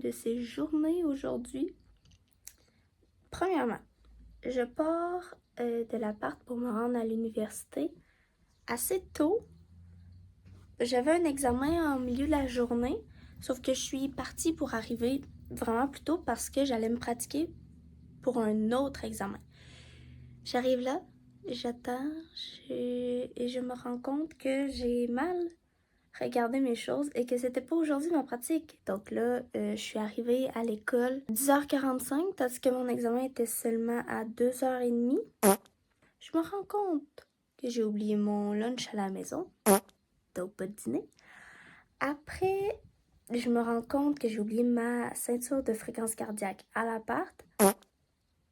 de ces journées aujourd'hui. Premièrement, je pars de l'appart pour me rendre à l'université assez tôt. J'avais un examen en milieu de la journée, sauf que je suis partie pour arriver vraiment plus tôt parce que j'allais me pratiquer pour un autre examen. J'arrive là, j'attends et je me rends compte que j'ai mal regardé mes choses et que c'était pas aujourd'hui ma pratique. Donc là, je suis arrivée à l'école 10h45 tandis que mon examen était seulement à 2h30. Je me rends compte que j'ai oublié mon lunch à la maison, donc pas de dîner. Après, je me rends compte que j'ai oublié ma ceinture de fréquence cardiaque à l'appart.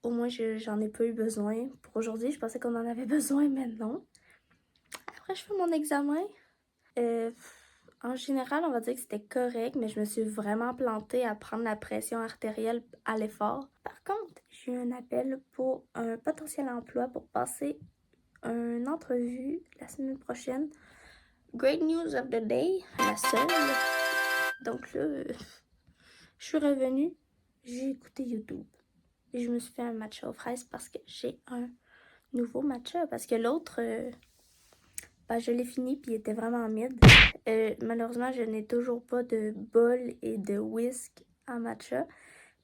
Au moins, j'en ai pas eu besoin pour aujourd'hui. Je pensais qu'on en avait besoin, mais non. Après, je fais mon examen. En général, on va dire que c'était correct, mais je me suis vraiment plantée à prendre la pression artérielle à l'effort. Par contre, j'ai eu un appel pour un potentiel emploi pour passer une entrevue la semaine prochaine. Great news of the day, la seule. Donc là, je suis revenue, j'ai écouté YouTube. Et je me suis fait un matcha aux fraises parce que j'ai un nouveau matcha. Parce que l'autre, je l'ai fini puis il était vraiment mid. Malheureusement, je n'ai toujours pas de bol et de whisk en matcha.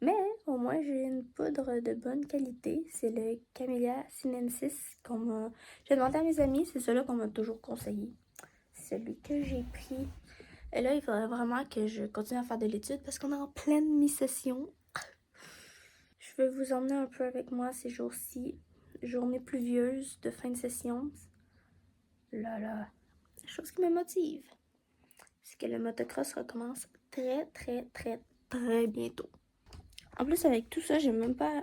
Mais au moins, j'ai une poudre de bonne qualité. C'est le Camellia sinensis qu'on m'a... J'ai demandé à mes amis, c'est celui qu'on m'a toujours conseillé. C'est celui que j'ai pris. Et là, il faudrait vraiment que je continue à faire de l'étude parce qu'on est en pleine mi-session. Je vais vous emmener un peu avec moi ces jours-ci. Journée pluvieuse de fin de session. La chose qui me motive, c'est que le motocross recommence très bientôt. En plus, avec tout ça, j'ai même pas...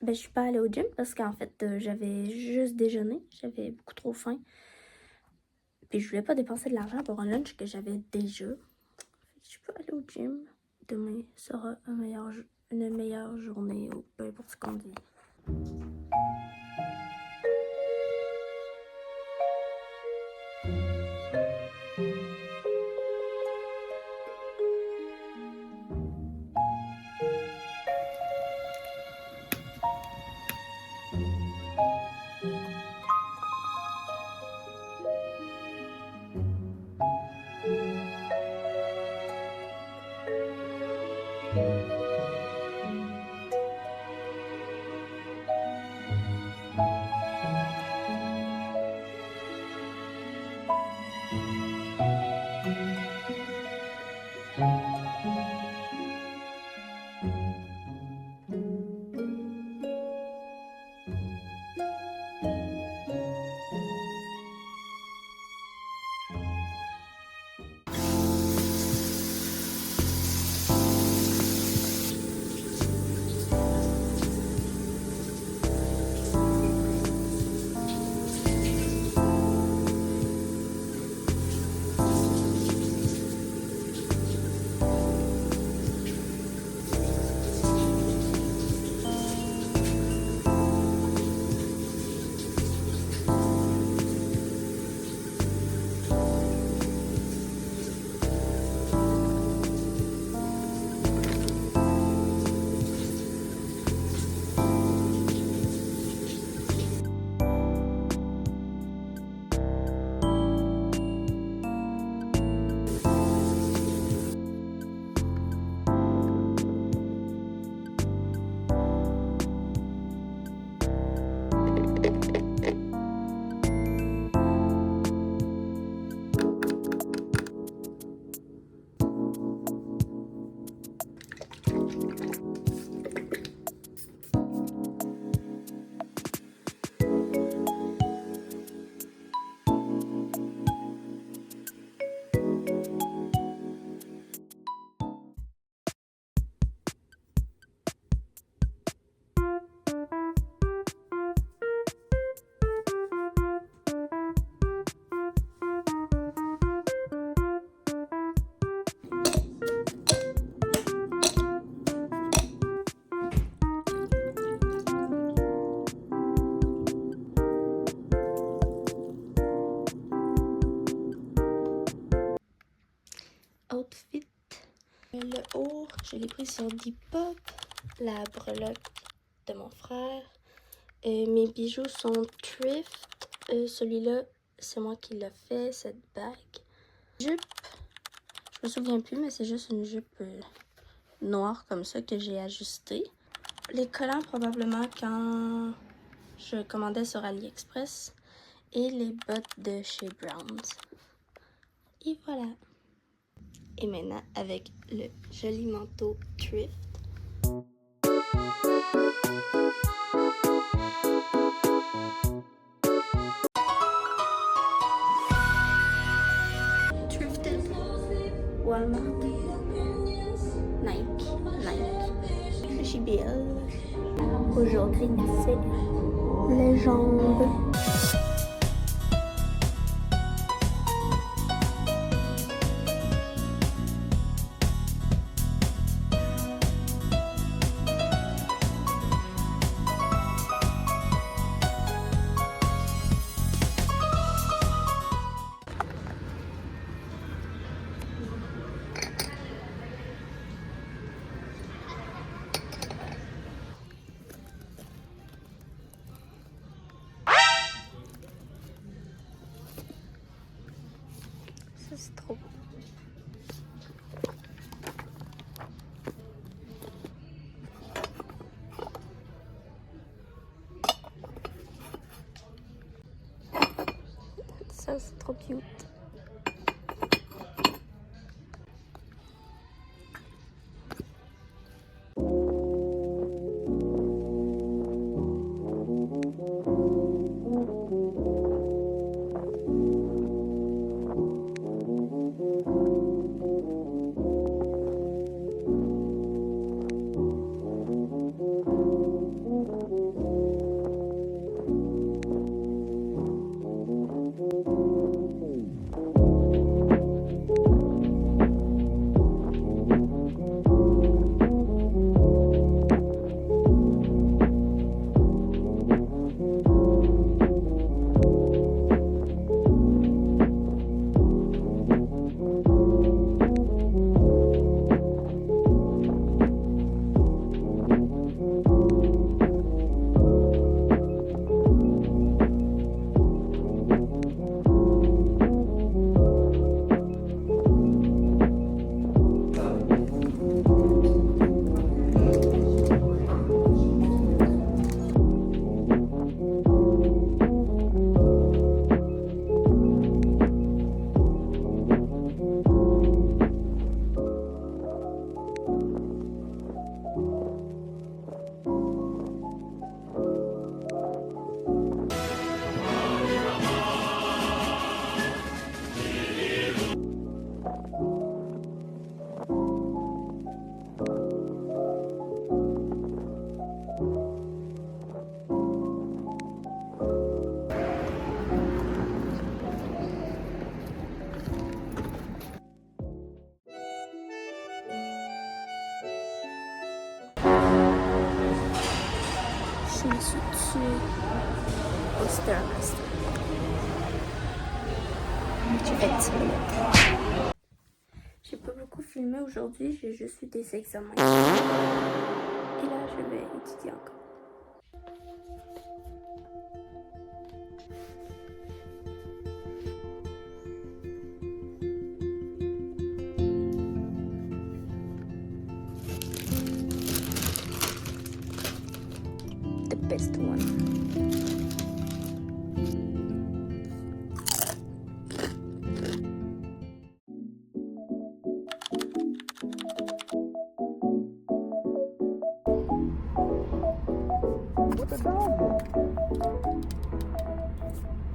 je suis pas allée au gym parce qu'en fait, j'avais juste déjeuné. J'avais beaucoup trop faim. Puis je voulais pas dépenser de l'argent pour un lunch que j'avais déjà. Je suis pas allée au gym. Demain sera une meilleure journée ou peu importe ce qu'on dit. Je l'ai pris sur Depop, la breloque de mon frère. Mes bijoux sont Thrift. Celui-là, c'est moi qui l'ai fait, cette bague. Jupe, je me souviens plus, mais c'est juste une jupe noire comme ça que j'ai ajustée. Les collants, probablement quand je commandais sur AliExpress. Et les bottes de chez Browns. Et voilà. Et maintenant, avec le joli manteau Thrift. Thrifted, Walmart, Nike, JBL. Aujourd'hui, c'est Légende. Ça, c'est trop beau. Ça, c'est trop cute. Je me suis tuée au Stairmaster. J'ai fait 10 minutes. J'ai pas beaucoup filmé aujourd'hui, j'ai juste eu des examens. Et là, je vais étudier encore. The best one.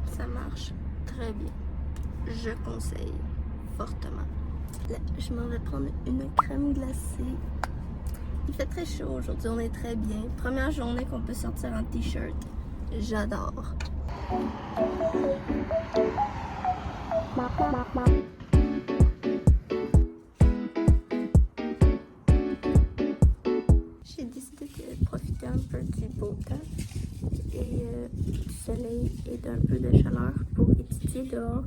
Ça marche très bien. Je conseille fortement. Là, je m'en vais prendre une crème glacée. Il fait très chaud aujourd'hui, on est très bien. Première journée qu'on peut sortir en t-shirt. J'adore. J'ai décidé de profiter un peu du beau temps et du soleil et d'un peu de chaleur pour étudier dehors.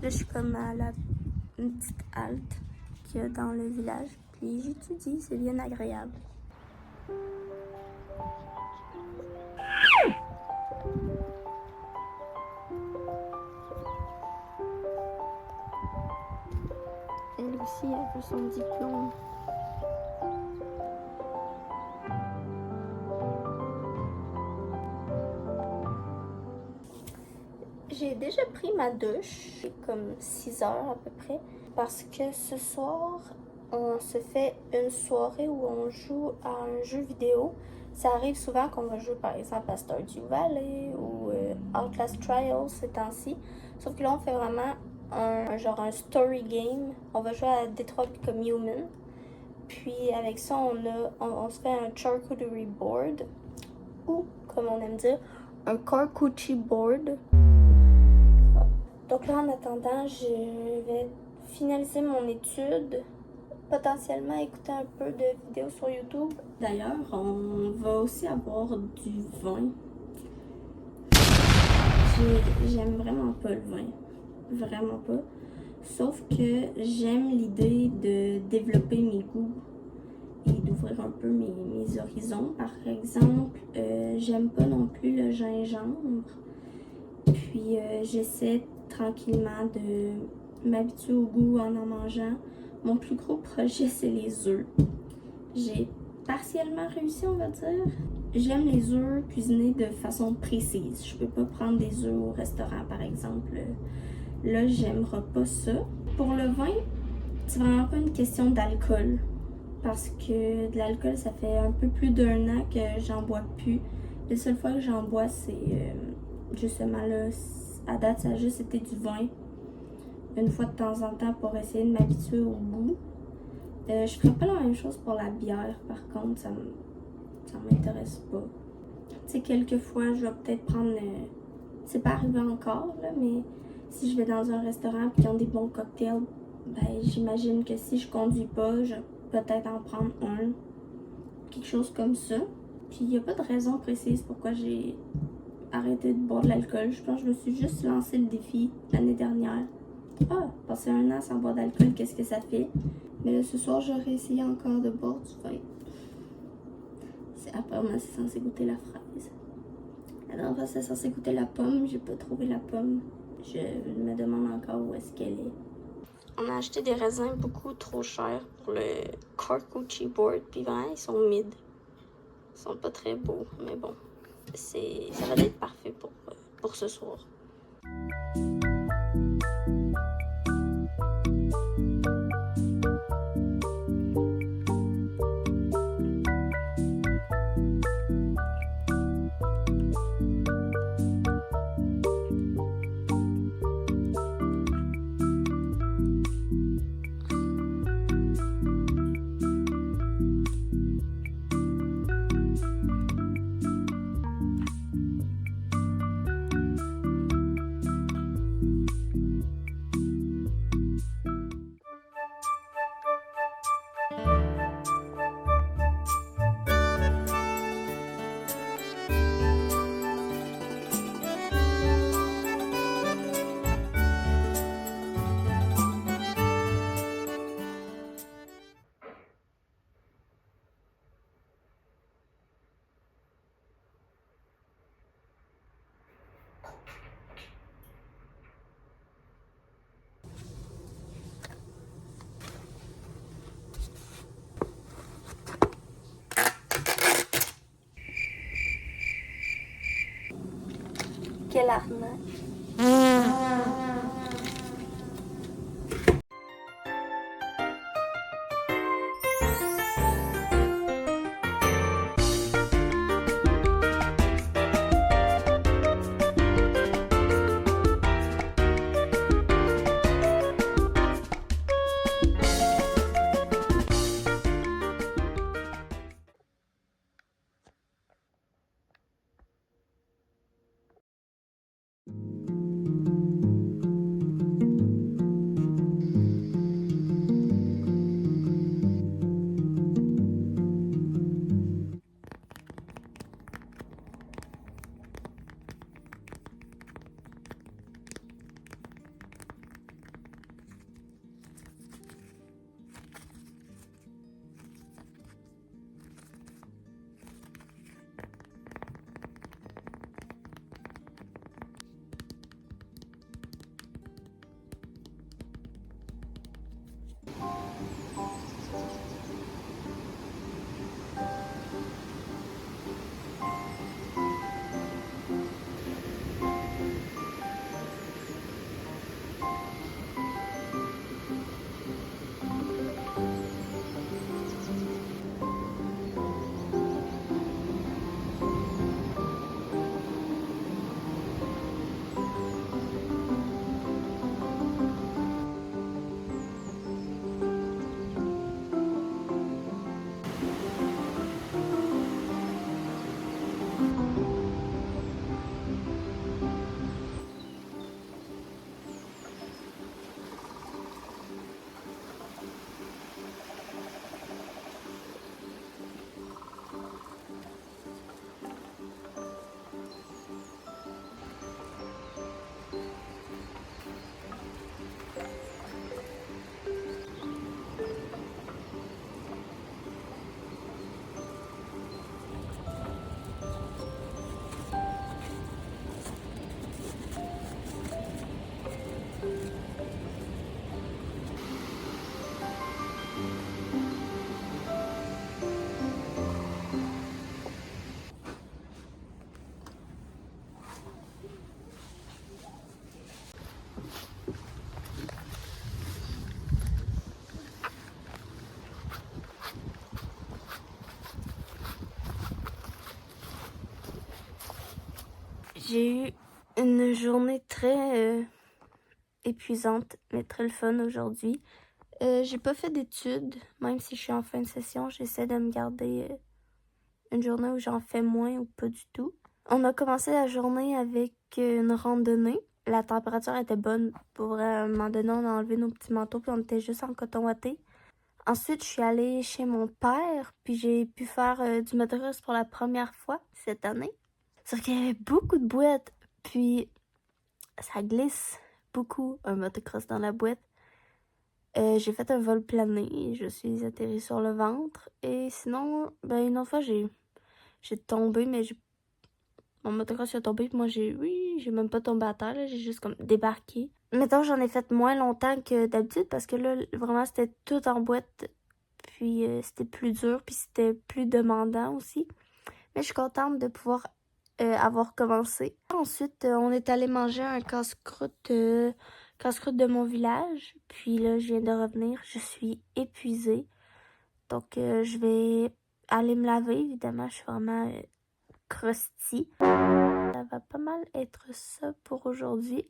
Là, je suis comme à une petite halte qu'il y a dans le village puis j'étudie, c'est bien agréable. Elle aussi, elle veut son diplôme. J'ai déjà pris ma douche, comme 6 heures à peu près, parce que ce soir, on se fait une soirée où on joue à un jeu vidéo. Ça arrive souvent qu'on va jouer par exemple à Stardew Valley ou Outlast Trials ces temps-ci. Sauf que là, on fait vraiment un story game. On va jouer à Detroit Become Human. Puis avec ça, on se fait un charcuterie board, ou comme on aime dire, un charcuterie board. Donc là, en attendant, je vais finaliser mon étude, potentiellement écouter un peu de vidéos sur YouTube. D'ailleurs, on va aussi avoir du vin. J'aime vraiment pas le vin, vraiment pas. Sauf que j'aime l'idée de développer mes goûts et d'ouvrir un peu mes horizons. Par exemple, j'aime pas non plus le gingembre. Puis j'essaie tranquillement de m'habituer au goût en mangeant. Mon plus gros projet, c'est les œufs. J'ai partiellement réussi, on va dire. J'aime les œufs cuisinés de façon précise. Je peux pas prendre des œufs au restaurant, par exemple. Là, j'aimerais pas ça. Pour le vin, c'est vraiment pas une question d'alcool. Parce que de l'alcool, ça fait un peu plus d'1 an que j'en bois plus. La seule fois que j'en bois, c'est justement là, à date, ça a juste été du vin. Une fois de temps en temps pour essayer de m'habituer au goût. Je ferais pas la même chose pour la bière, par contre, ça m'intéresse pas. Tu sais, quelques fois, je vais peut-être prendre. C'est pas arrivé encore, là, mais si je vais dans un restaurant et qu'ils ont des bons cocktails, ben j'imagine que si je conduis pas, je vais peut-être en prendre un. Quelque chose comme ça. Puis il n'y a pas de raison précise pourquoi j'ai arrêté de boire de l'alcool. Je pense que je me suis juste lancé le défi l'année dernière. Ah, passer 1 an sans boire d'alcool, qu'est-ce que ça fait? Mais là, ce soir, j'aurais essayé encore de boire du vin. Apparemment, c'est censé goûter la fraise. La dernière fois, c'est censé goûter la pomme. J'ai pas trouvé la pomme. Je me demande encore où est-ce qu'elle est. On a acheté des raisins beaucoup trop chers pour le charcuterie board. Puis vraiment, ils sont mid. Ils sont pas très beaux, mais bon. Ça va être parfait pour ce soir. Quelle arnaque! J'ai eu une journée très épuisante, mais très le fun aujourd'hui. J'ai pas fait d'études, même si je suis en fin de session. J'essaie de me garder une journée où j'en fais moins ou pas du tout. On a commencé la journée avec une randonnée. La température était bonne. Pour vrai, à un moment donné, on a enlevé nos petits manteaux puis on était juste en coton watté. Ensuite, je suis allée chez mon père, puis j'ai pu faire du motocross pour la première fois cette année. Sauf qu'il y avait beaucoup de boîtes, puis ça glisse beaucoup un motocross dans la boîte. J'ai fait un vol plané, je suis atterrie sur le ventre. Et sinon, ben une autre fois, j'ai tombé, mais mon motocross a tombé, puis moi, j'ai même pas tombé à terre, là, j'ai juste comme débarqué. Mettons, j'en ai fait moins longtemps que d'habitude, parce que là, vraiment, c'était tout en boîte. Puis c'était plus dur, puis c'était plus demandant aussi. Mais je suis contente de pouvoir avoir commencé. Ensuite, on est allé manger un casse-croûte de mon village. Puis là, je viens de revenir. Je suis épuisée. Donc, je vais aller me laver. Évidemment, je suis vraiment crusty. Ça va pas mal être ça pour aujourd'hui.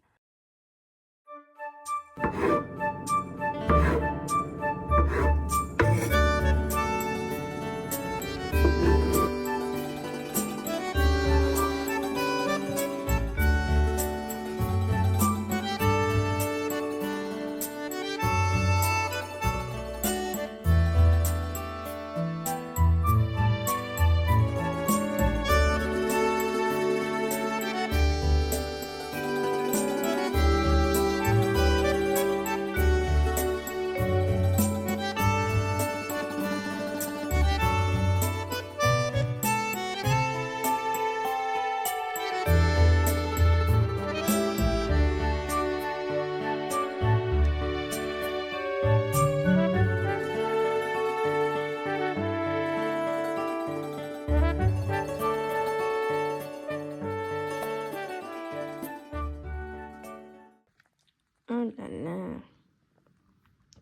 Oh là là.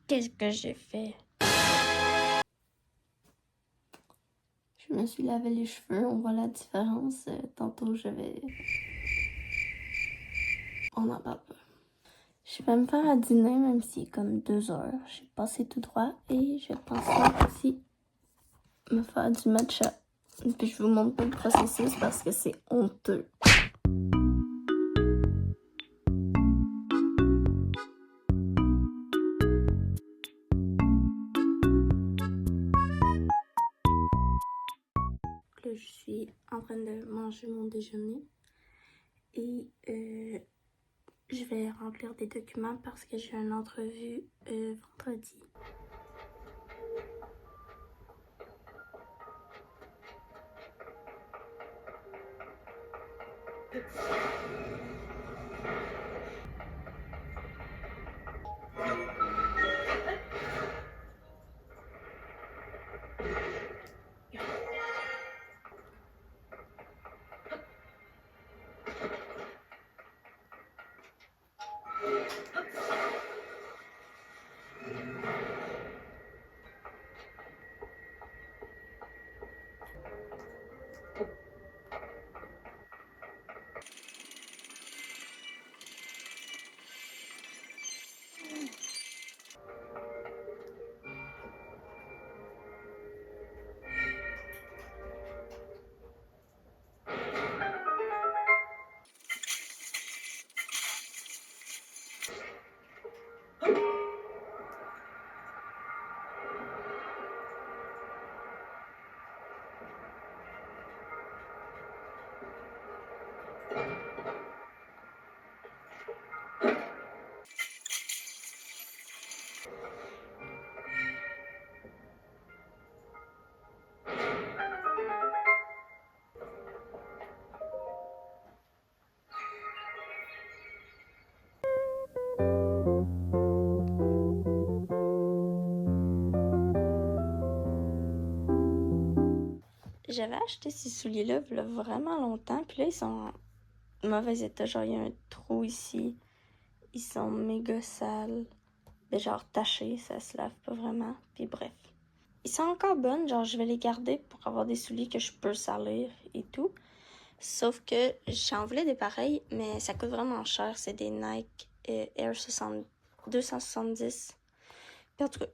Qu'est-ce que j'ai fait? Je me suis lavé les cheveux, on voit la différence. Tantôt, on en parle pas. Je vais me faire à dîner, même s'il est comme 2 heures. J'ai passé tout droit et je pense aussi me faire du matcha. Puis je vous montre pas le processus parce que c'est honteux. Là, je suis en train de manger mon déjeuner et je vais remplir des documents parce que j'ai une entrevue vendredi. J'avais acheté ces souliers-là il y a vraiment longtemps, puis là, ils sont en mauvais état. Genre, il y a un trou ici. Ils sont méga sales. Mais genre tachés, ça se lave pas vraiment. Puis bref. Ils sont encore bonnes, genre je vais les garder pour avoir des souliers que je peux salir et tout. Sauf que j'en voulais des pareils, mais ça coûte vraiment cher. C'est des Nike Air 270. Puis en tout cas,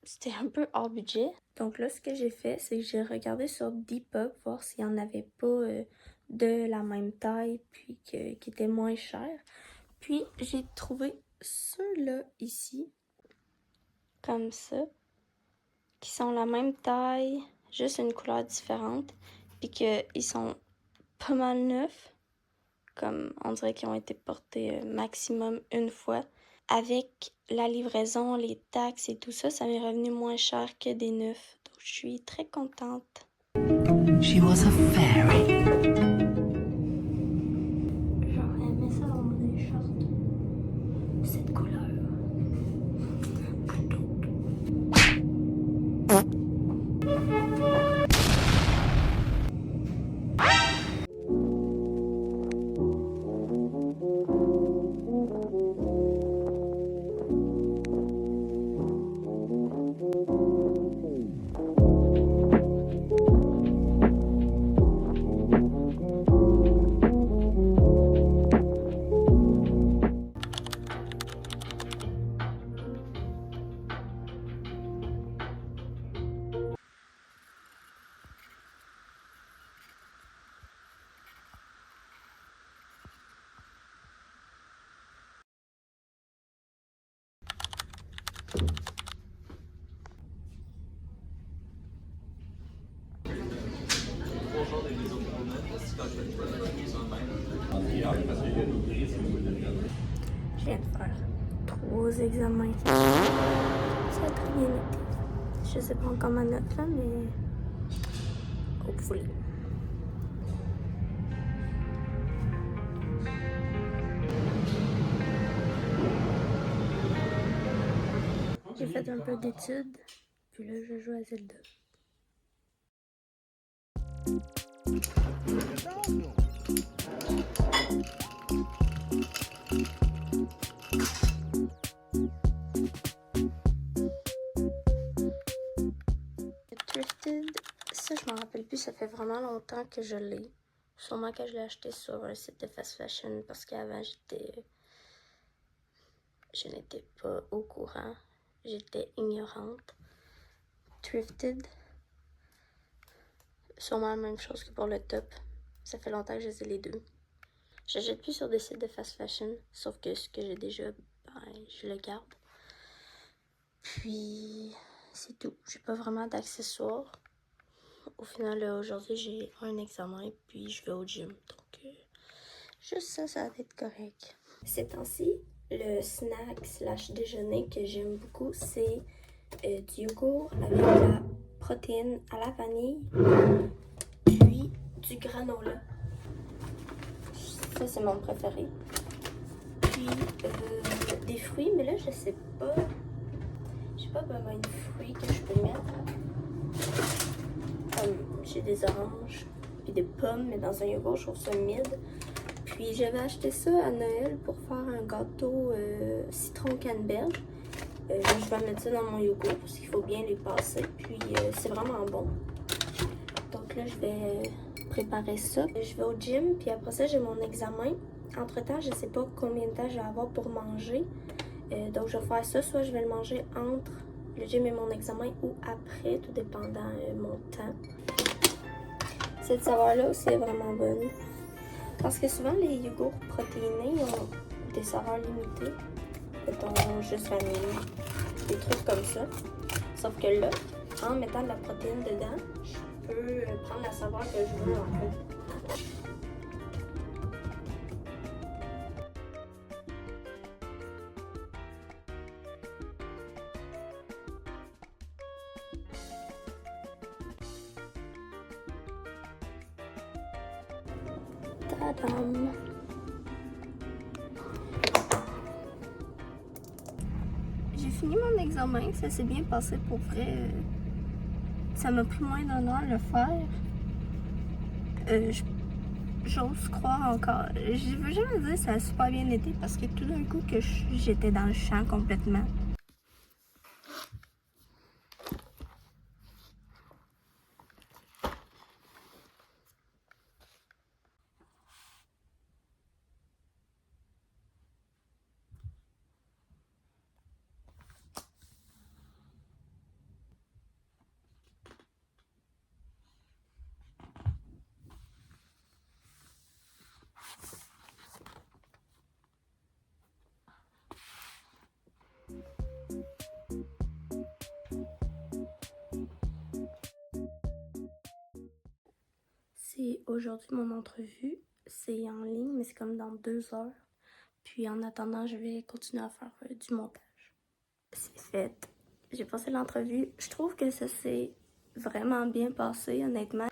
c'était un peu hors budget. Donc là, ce que j'ai fait, c'est que j'ai regardé sur Depop, voir s'il n'y en avait pas de la même taille, puis qui était moins cher. Puis j'ai trouvé ceux-là ici, comme ça, qui sont la même taille, juste une couleur différente, puis qu'ils sont pas mal neufs, comme on dirait qu'ils ont été portés maximum une fois. Avec la livraison, les taxes et tout ça, ça m'est revenu moins cher que des neufs. Donc je suis très contente. She was a fairy. J'aurais aimé ça dans mon short. Cette couleur. Je viens de faire 3 examens. Ça a très bien été. Je sais pas encore ma note là, mais hopefully. J'ai fait un peu d'études, puis là je joue à Zelda. Thrifted, ça je m'en rappelle plus, ça fait vraiment longtemps que je l'ai. Sûrement que je l'ai acheté sur un site de fast fashion parce qu'avant je n'étais pas au courant, j'étais ignorante. Thrifted, sûrement la même chose que pour le top. Ça fait longtemps que je les ai les deux. J'achète plus sur des sites de fast fashion, sauf que ce que j'ai déjà, ben, je le garde. Puis, c'est tout. J'ai pas vraiment d'accessoires. Au final, aujourd'hui, j'ai un examen, puis je vais au gym. Donc, juste ça, ça va être correct. Ces temps-ci, le snack slash déjeuner que j'aime beaucoup, c'est du yogourt avec de la protéine à la vanille, puis du granola. Ça, c'est mon préféré. Puis, des fruits, mais là, je sais pas. J'ai pas vraiment de fruits que je peux mettre. Comme j'ai des oranges, puis des pommes, mais dans un yogourt, je trouve ça mid. Puis j'avais acheté ça à Noël pour faire un gâteau citron canneberge. Je vais mettre ça dans mon yogourt parce qu'il faut bien les passer. Puis c'est vraiment bon. Donc là, je vais préparer ça. Je vais au gym, puis après ça, j'ai mon examen. Entre-temps, je sais pas combien de temps je vais avoir pour manger. Donc je vais faire ça, soit je vais le manger entre le gym et mon examen ou après, tout dépendant mon temps. Cette saveur-là aussi est vraiment bonne. Parce que souvent, les yogourts protéinés ont des saveurs limitées. Mettons juste vanille, des trucs comme ça. Sauf que là, en mettant de la protéine dedans, je peux prendre la saveur que je veux en fait. Tadam! J'ai fini mon examen, ça s'est bien passé pour vrai. Ça m'a pris moins d'un an de le faire. J'ose croire encore. Je veux jamais dire que ça a super bien été parce que tout d'un coup que j'étais dans le champ complètement. c'est aujourd'hui mon entrevue. C'est en ligne, mais c'est comme dans 2 heures. Puis en attendant, je vais continuer à faire du montage. C'est fait. J'ai passé l'entrevue. Je trouve que ça s'est vraiment bien passé, honnêtement.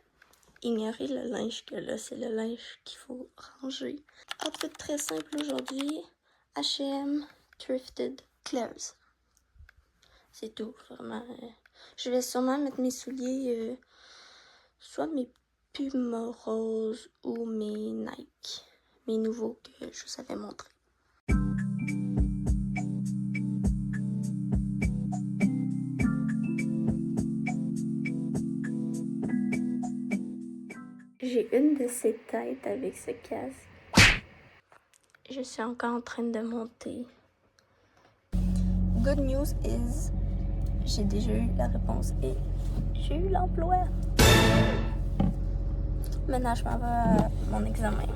Ignorez le linge que là, c'est le linge qu'il faut ranger. Outfit très simple aujourd'hui. H&M, thrifted, clothes. C'est tout, vraiment. Je vais sûrement mettre mes souliers, soit mes Puma roses ou mes Nike. Mes nouveaux que je vous avais montrés. J'ai une de ces têtes avec ce casque. Je suis encore en train de monter. Good news is, j'ai déjà eu la réponse et j'ai eu l'emploi. Maintenant, je m'en vais à mon examen.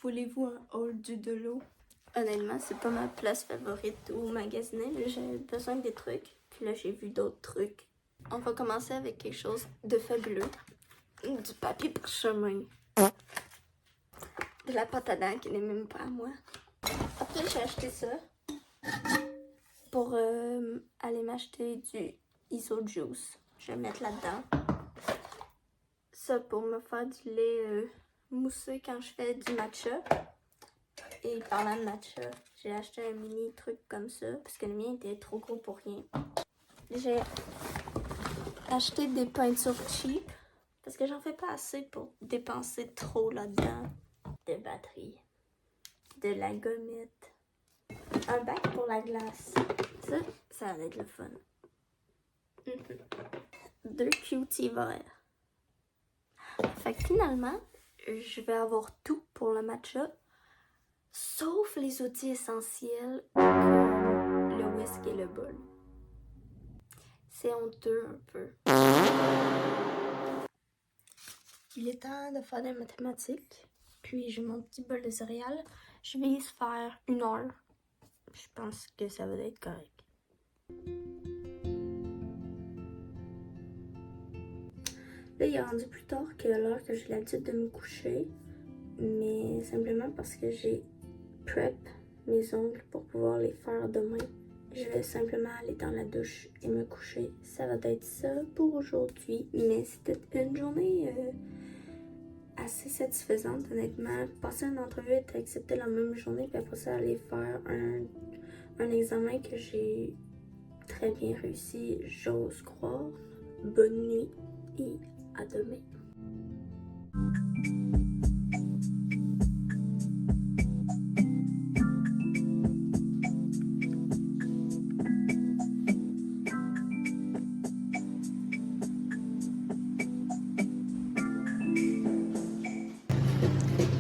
Voulez-vous un haul du de l'eau? Honnêtement, c'est pas ma place favorite au magasiner, mais j'ai besoin des trucs. Puis là, j'ai vu d'autres trucs. On va commencer avec quelque chose de fabuleux. Du papier parchemin. De la pâte à dents qui n'est même pas à moi. Après, j'ai acheté ça pour aller m'acheter du Iso Juice. Je vais le mettre là-dedans. Ça pour me faire du lait moussé quand je fais du matcha. Et parlant de matcha, j'ai acheté un mini truc comme ça parce que le mien était trop gros pour rien. J'ai acheté des peintures cheap parce que j'en fais pas assez pour dépenser trop là-dedans. Des batteries, de la gommette, un bac pour la glace. Ça va être le fun. 2 cuties verts. Fait que finalement, je vais avoir tout pour le matcha, sauf les outils essentiels comme le whisk et le bol. C'est honteux un peu. Il est temps de faire des mathématiques. Puis j'ai mon petit bol de céréales. Je vais y faire 1 heure. Je pense que ça va être correct. Là, il est rendu plus tard que l'heure que j'ai l'habitude de me coucher. Mais simplement parce que j'ai prep mes ongles pour pouvoir les faire demain. Je vais simplement aller dans la douche et me coucher. Ça va être ça pour aujourd'hui. Mais c'était une journée assez satisfaisante, honnêtement. Passer une entrevue et accepter la même journée, puis après ça, aller faire un examen que j'ai très bien réussi, j'ose croire. Bonne nuit et à demain.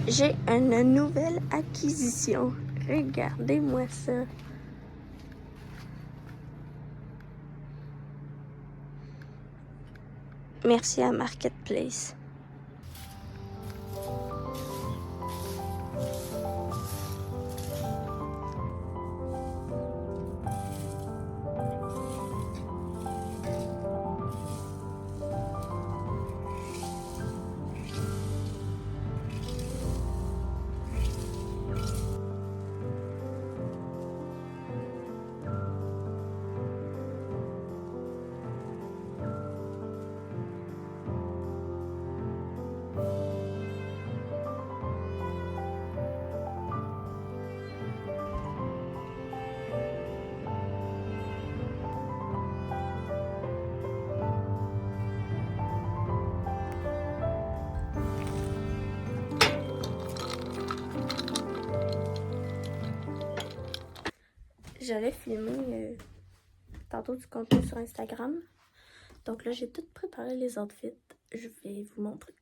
J'ai une nouvelle acquisition. Regardez-moi ça. Merci à Marketplace. J'allais filmer tantôt du contenu sur Instagram. Donc là, j'ai tout préparé les outfits. Je vais vous montrer.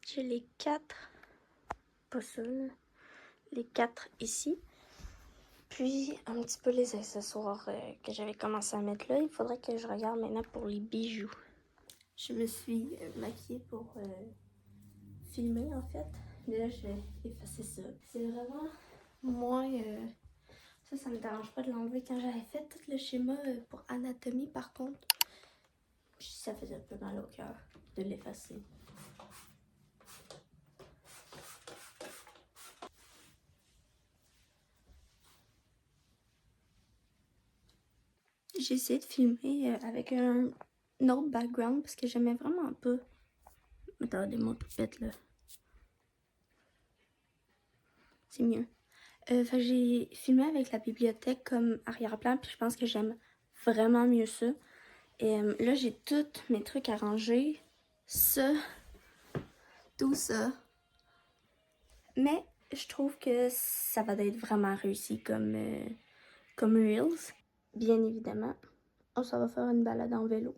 J'ai les 4, pas ça, là. Les 4 ici. Puis un petit peu les accessoires que j'avais commencé à mettre là. Il faudrait que je regarde maintenant pour les bijoux. Je me suis maquillée pour filmer en fait. Mais là, je vais effacer ça. C'est vraiment moins... ça me dérange pas de l'enlever quand j'avais fait tout le schéma pour anatomie par contre. Puis ça faisait un peu mal au cœur de l'effacer. J'ai essayé de filmer avec un autre background parce que j'aimais vraiment pas. Attendez, mon poupette là. C'est mieux. Fait que j'ai filmé avec la bibliothèque comme arrière-plan, puis je pense que j'aime vraiment mieux ça. Et là, j'ai tous mes trucs à ranger. Ça, tout ça. Mais je trouve que ça va être vraiment réussi comme Reels. Bien évidemment, on s'en va faire une balade en vélo.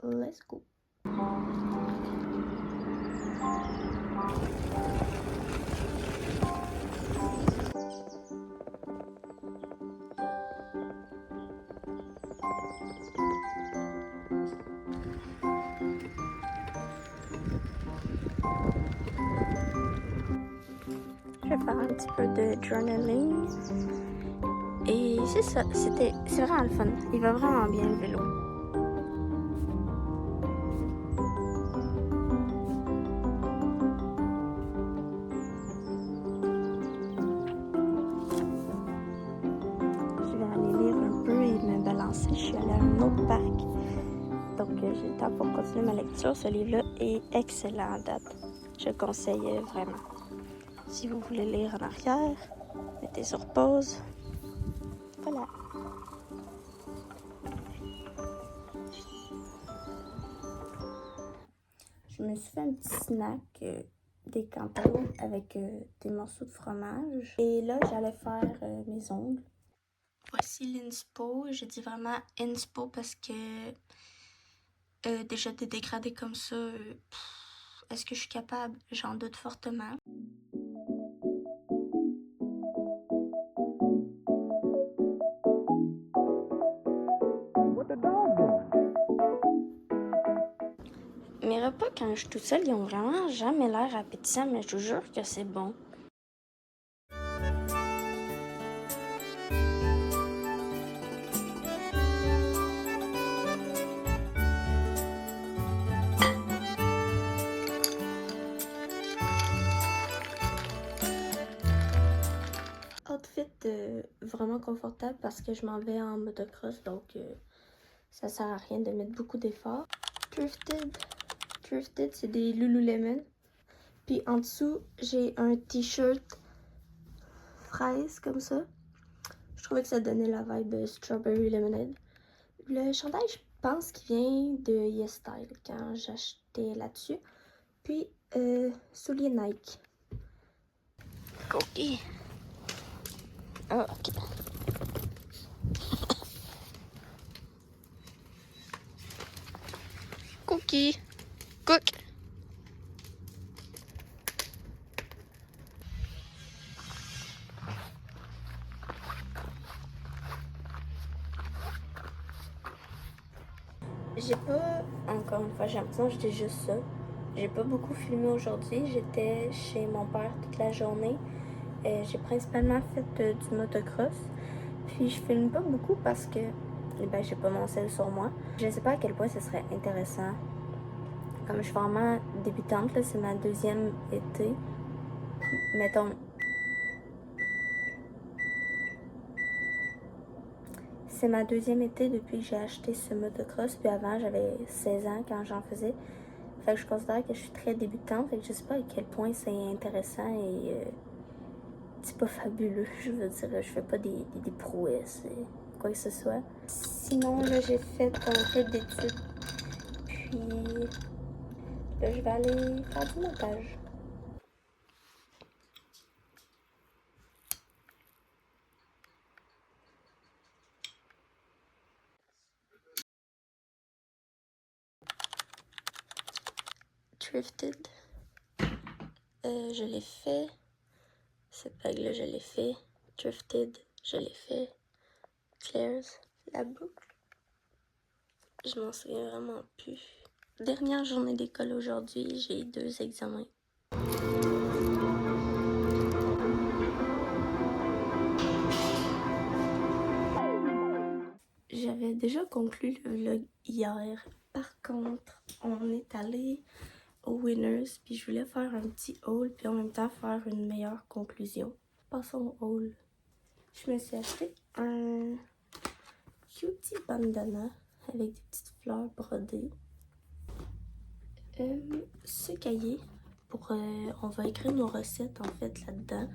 Let's go! Je vais faire un petit peu de journaling. Et c'est ça, c'est vraiment le fun. Il va vraiment bien le vélo. Je vais aller lire un peu et me balancer. Je suis allée à un autre parc. Donc j'ai le temps pour continuer ma lecture. Ce livre-là est excellent à date. Je le conseille vraiment. Si vous voulez lire en arrière, mettez sur pause. Voilà. Je me suis fait un petit snack des cantines avec des morceaux de fromage. Et là, j'allais faire mes ongles. Voici l'inspo. Je dis vraiment inspo parce que déjà des dégradés comme ça, est-ce que je suis capable? J'en doute fortement. Mes repas, quand je suis toute seule, ils ont vraiment jamais l'air appétissants, mais je vous jure que c'est bon. Outfit vraiment confortable parce que je m'en vais en motocross, donc ça sert à rien de mettre beaucoup d'efforts. Thrifted, c'est des Lululemon. Puis en dessous, j'ai un t-shirt fraise comme ça. Je trouvais que ça donnait la vibe Strawberry Lemonade. Le chandail, je pense qu'il vient de YesStyle quand j'ai acheté là-dessus. Puis, souliers Nike. Cookie. Oh, ok. Cookie. Cook. J'ai pas, encore une fois, j'ai l'impression que j'étais juste ça. J'ai pas beaucoup filmé aujourd'hui. J'étais chez mon père toute la journée. J'ai principalement fait du motocross. Puis je filme pas beaucoup parce que ben, j'ai pas mon sel sur moi. Je sais pas à quel point ce serait intéressant. Comme je suis vraiment débutante, là, c'est ma deuxième été. Mettons. C'est ma deuxième été depuis que j'ai acheté ce motocross. Puis avant, j'avais 16 ans quand j'en faisais. Fait que je considère que je suis très débutante. Fait que je sais pas à quel point c'est intéressant et c'est pas fabuleux. Je veux dire, je fais pas des prouesses, quoi que ce soit. Sinon, là, j'ai fait un peu d'études. Puis là, je vais aller faire du montage. Thrifted. Je l'ai fait. Cette bague-là, je l'ai fait. Thrifted, je l'ai fait. Claire's, la boucle. Je m'en souviens vraiment plus. Dernière journée d'école aujourd'hui, j'ai 2 examens. J'avais déjà conclu le vlog hier. Par contre, on est allé au Winners, puis je voulais faire un petit haul, puis en même temps faire une meilleure conclusion. Passons au haul. Je me suis acheté un cutie bandana avec des petites fleurs brodées. Ce cahier, on va écrire nos recettes en fait là-dedans.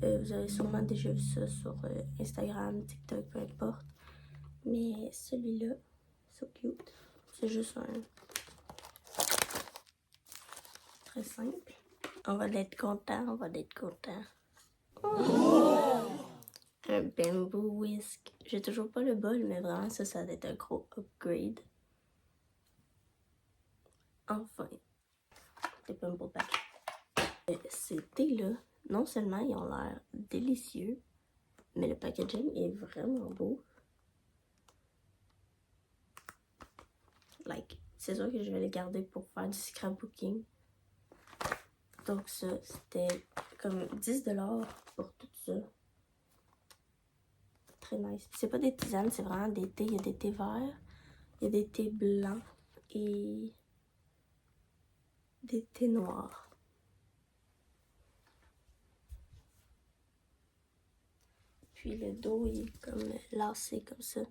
Vous avez sûrement déjà vu ça sur Instagram, TikTok, peu importe. Mais celui-là, so cute. C'est juste un... très simple. On va être content, on va être content. Un bamboo whisk. J'ai toujours pas le bol, mais vraiment ça va être un gros upgrade. Enfin, des bamboo paquets. Ces thés-là, non seulement ils ont l'air délicieux, mais le packaging est vraiment beau. Like, c'est sûr que je vais les garder pour faire du scrapbooking. Donc ça, c'était comme 10$ pour tout ça. Très nice. C'est pas des tisanes, c'est vraiment des thés. Il y a des thés verts, il y a des thés blancs et des thés noirs. Puis le dos il est comme lacé comme ça.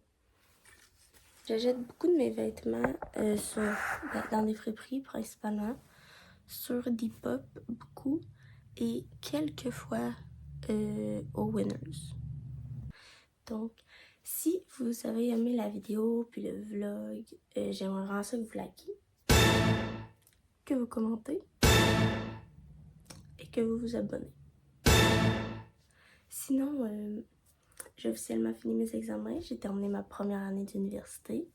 J'achète beaucoup de mes vêtements dans des friperies principalement, sur Depop beaucoup et quelques fois au Winners. Donc, si vous avez aimé la vidéo puis le vlog, j'aimerais vraiment ça que vous likiez, que vous commentez et que vous vous abonnez. Sinon, j'ai officiellement fini mes examens. J'ai terminé ma première année d'université.